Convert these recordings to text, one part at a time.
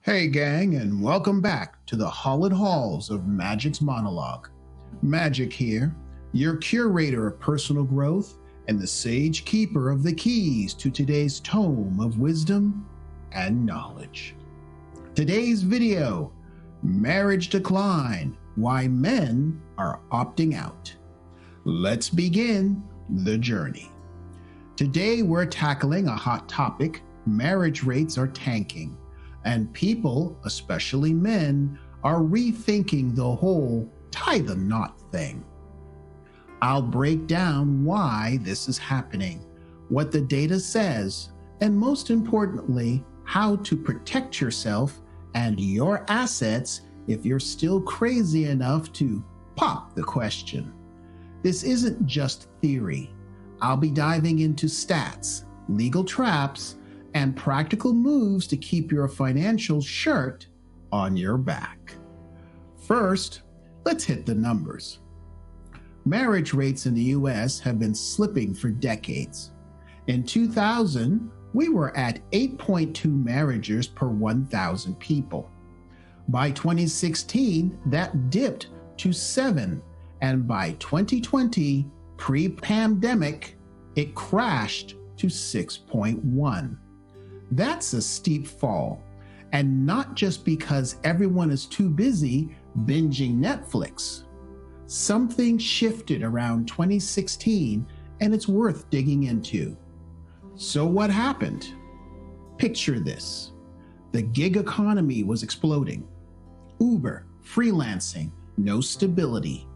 Hey gang, and welcome back to the hallowed halls of Magic's monologue. Magic here, your curator of personal growth and the sage keeper of the keys to today's tome of wisdom and knowledge. Today's video, Marriage Decline, Why Men Are Opting Out. Let's begin the journey. Today we're tackling a hot topic: marriage rates are tanking. And people, especially men, are rethinking the whole tie the knot thing. I'll break down why this is happening, what the data says, and most importantly, how to protect yourself and your assets if you're still crazy enough to pop the question. This isn't just theory. I'll be diving into stats, legal traps, and practical moves to keep your financial shirt on your back. First, let's hit the numbers. Marriage rates in the US have been slipping for decades. In 2000, we were at 8.2 marriages per 1,000 people. By 2016, that dipped to 7, and by 2020, pre-pandemic, it crashed to 6.1. That's a steep fall, and not just because everyone is too busy binging Netflix. Something shifted around 2016, and it's worth digging into. So what happened? Picture this. The gig economy was exploding. Uber, freelancing, no stability.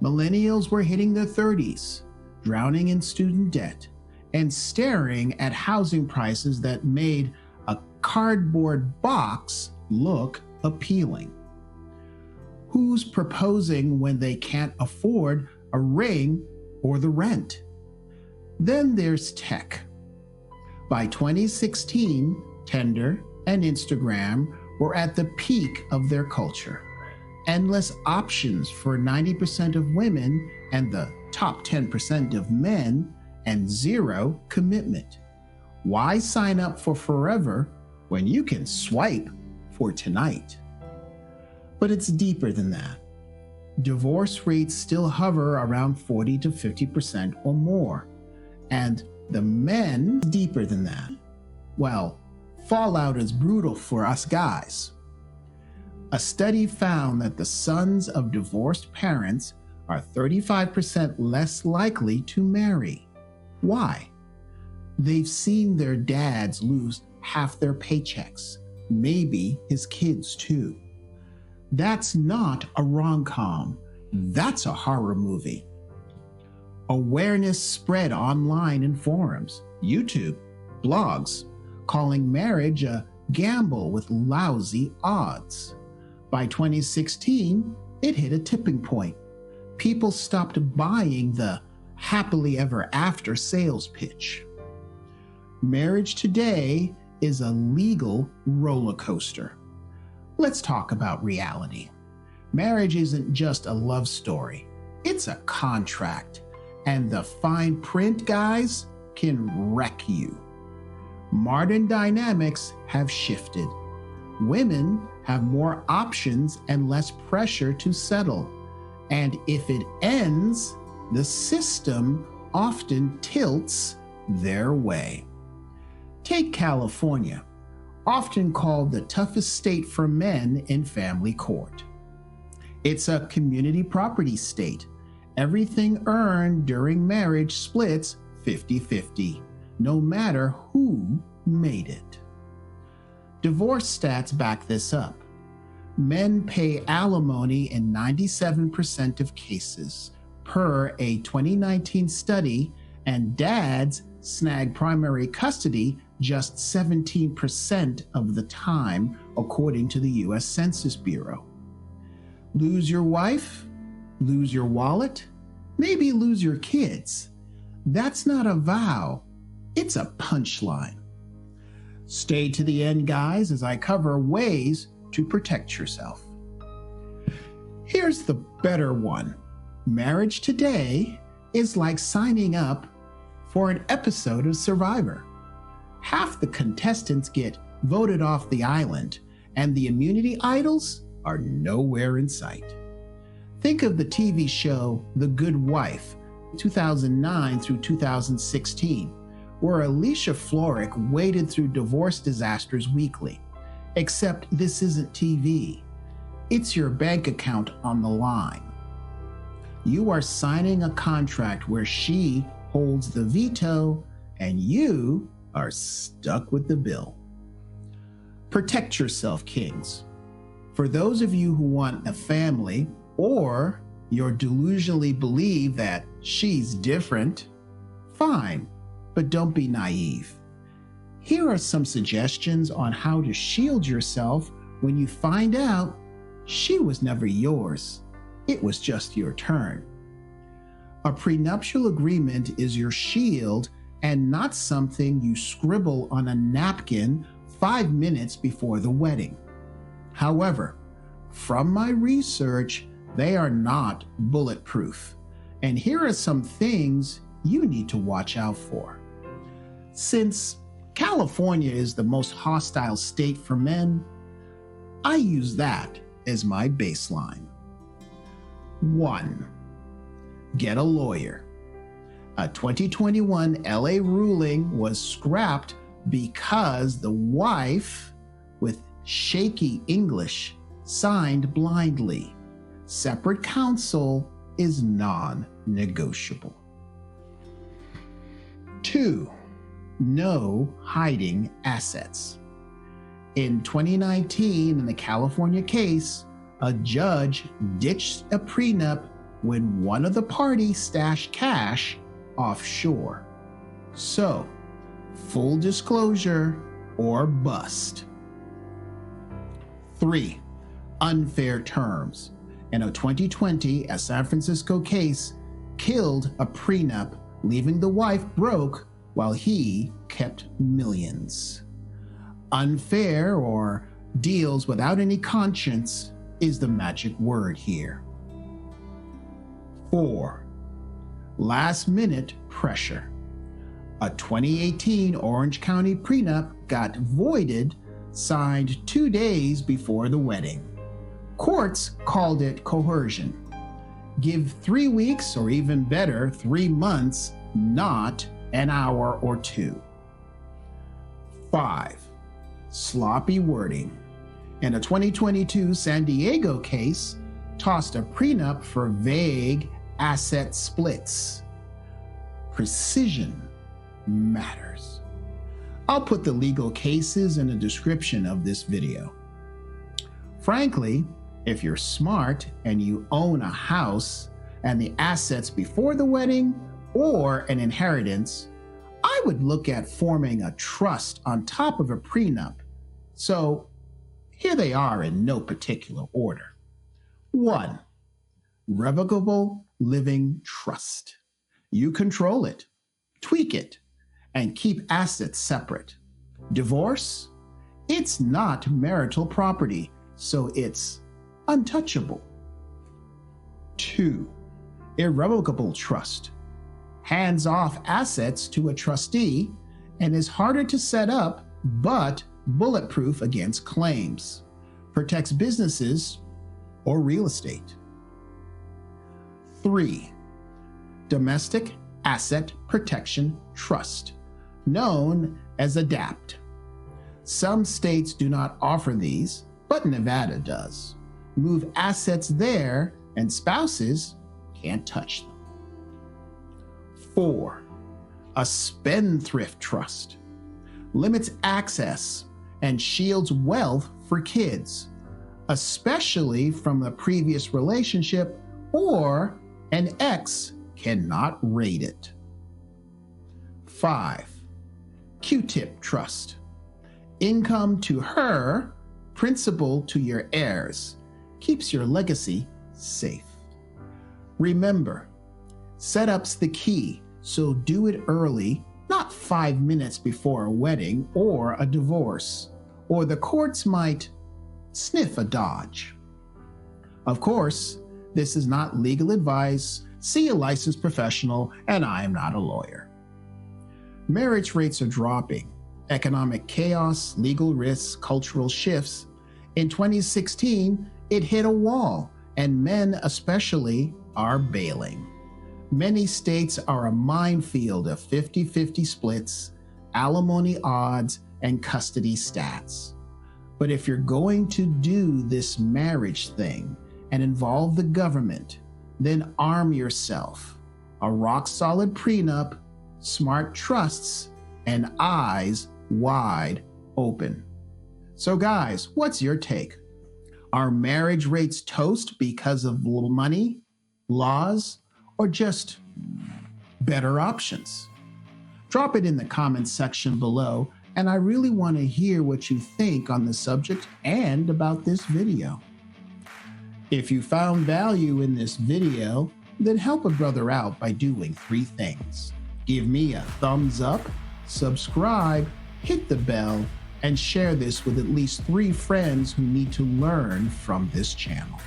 Millennials were hitting their 30s, drowning in student debt, and staring at housing prices that made a cardboard box look appealing. Who's proposing when they can't afford a ring or the rent? Then there's tech. By 2016, Tinder and Instagram were at the peak of their culture. Endless options for 90% of women and the top 10% of men, and zero commitment. Why sign up for forever when you can swipe for tonight? But it's deeper than that. Divorce rates still hover around 40 to 50% or more. And the men, deeper than that. Well, fallout is brutal for us guys. A study found that the sons of divorced parents are 35% less likely to marry. Why? They've seen their dads lose half their paychecks, maybe his kids too. That's not a rom-com, that's a horror movie. Awareness spread online in forums, YouTube, blogs, calling marriage a gamble with lousy odds. By 2016, it hit a tipping point. People stopped buying the happily ever after sales pitch. Marriage today is a legal roller coaster. Let's talk about reality. Marriage isn't just a love story, it's a contract, and the fine print, guys, can wreck you. Modern dynamics have shifted. Women have more options and less pressure to settle. And if it ends, the system often tilts their way. Take California, often called the toughest state for men in family court. It's a community property state. Everything earned during marriage splits 50-50, no matter who made it. Divorce stats back this up. Men pay alimony in 97% of cases, per a 2019 study, and dads snag primary custody just 17% of the time, according to the US Census Bureau. Lose your wife? Lose your wallet? Maybe lose your kids. That's not a vow, it's a punchline. Stay to the end, guys, as I cover ways to protect yourself. Here's the better one. Marriage today is like signing up for an episode of Survivor. Half the contestants get voted off the island, and the immunity idols are nowhere in sight. Think of the TV show The Good Wife, 2009 through 2016, where Alicia Florrick waded through divorce disasters weekly. Except this isn't TV. It's your bank account on the line. You are signing a contract where she holds the veto and you are stuck with the bill. Protect yourself, kings. For those of you who want a family, or you're delusionally believe that she's different, fine, but don't be naive. Here are some suggestions on how to shield yourself when you find out she was never yours. It was just your turn. A prenuptial agreement is your shield and not something you scribble on a napkin 5 minutes before the wedding. However, from my research, they are not bulletproof. And here are some things you need to watch out for. Since California is the most hostile state for men, I use that as my baseline. 1. Get a lawyer. A 2021 LA ruling was scrapped because the wife, with shaky English, signed blindly. Separate counsel is non-negotiable. 2. No hiding assets. In 2019, in the California case, a judge ditched a prenup when one of the parties stashed cash offshore. So, full disclosure or bust. 3. Unfair terms. In a 2020, a San Francisco case killed a prenup, leaving the wife broke while he kept millions. Unfair or deals without any conscience is the magic word here. 4. Last-minute pressure. A 2018 Orange County prenup got voided, signed 2 days before the wedding. Courts called it coercion. Give 3 weeks, or even better, 3 months, not an hour or 2. 5. Sloppy wording. In a 2022 San Diego case, tossed a prenup for vague asset splits. Precision matters. I'll put the legal cases in a description of this video. Frankly, if you're smart and you own a house and the assets before the wedding or an inheritance, I would look at forming a trust on top of a prenup. So here they are in no particular order. 1. Revocable living trust. You control it, tweak it, and keep assets separate. Divorce? It's not marital property, so it's untouchable. 2. Irrevocable trust. Hands off assets to a trustee and is harder to set up, but bulletproof against claims. Protects businesses or real estate. 3. Domestic Asset Protection Trust, known as ADAPT. Some states do not offer these, but Nevada does. Move assets there and spouses can't touch them. 4. A spendthrift trust. Limits access and shields wealth for kids, especially from a previous relationship or an ex cannot raid it. 5. Q-tip trust. Income to her, principal to your heirs. Keeps your legacy safe. Remember, setup's the key, so do it early, not 5 minutes before a wedding or a divorce, or the courts might sniff a dodge. Of course, this is not legal advice. See a licensed professional, and I am not a lawyer. Marriage rates are dropping. Economic chaos, legal risks, cultural shifts. In 2016, it hit a wall, and men especially are bailing. Many states are a minefield of 50-50 splits, alimony odds, and custody stats. But if you're going to do this marriage thing and involve the government, then arm yourself. A rock-solid prenup, smart trusts, and eyes wide open. So guys, what's your take? Are marriage rates toast because of money, laws, or just better options? Drop it in the comments section below, and I really want to hear what you think on the subject and about this video. If you found value in this video, then help a brother out by doing 3 things. Give me a thumbs up, subscribe, hit the bell, and share this with at least 3 friends who need to learn from this channel.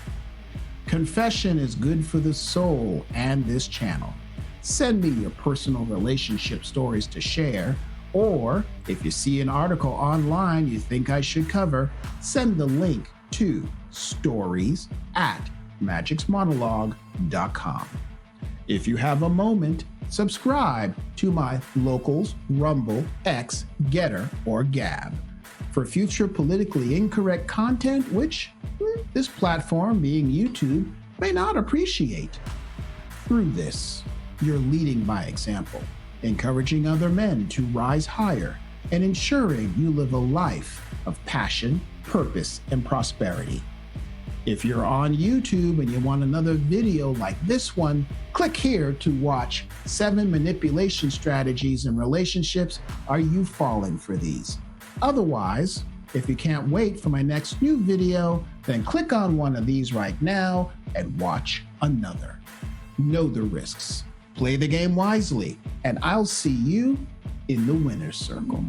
Confession is good for the soul and this channel. Send me your personal relationship stories to share, or if you see an article online you think I should cover, send the link to stories@magicsmonologue.com. If you have a moment, subscribe to my Locals, Rumble, X, Getter, or Gab for future politically incorrect content which this platform, being YouTube, may not appreciate. Through this, you're leading by example, encouraging other men to rise higher, and ensuring you live a life of passion, purpose, and prosperity. If you're on YouTube and you want another video like this one, click here to watch 7 manipulation strategies in relationships. Are you falling for these? Otherwise, if you can't wait for my next new video, then click on one of these right now and watch another. Know the risks, play the game wisely, and I'll see you in the winner's circle.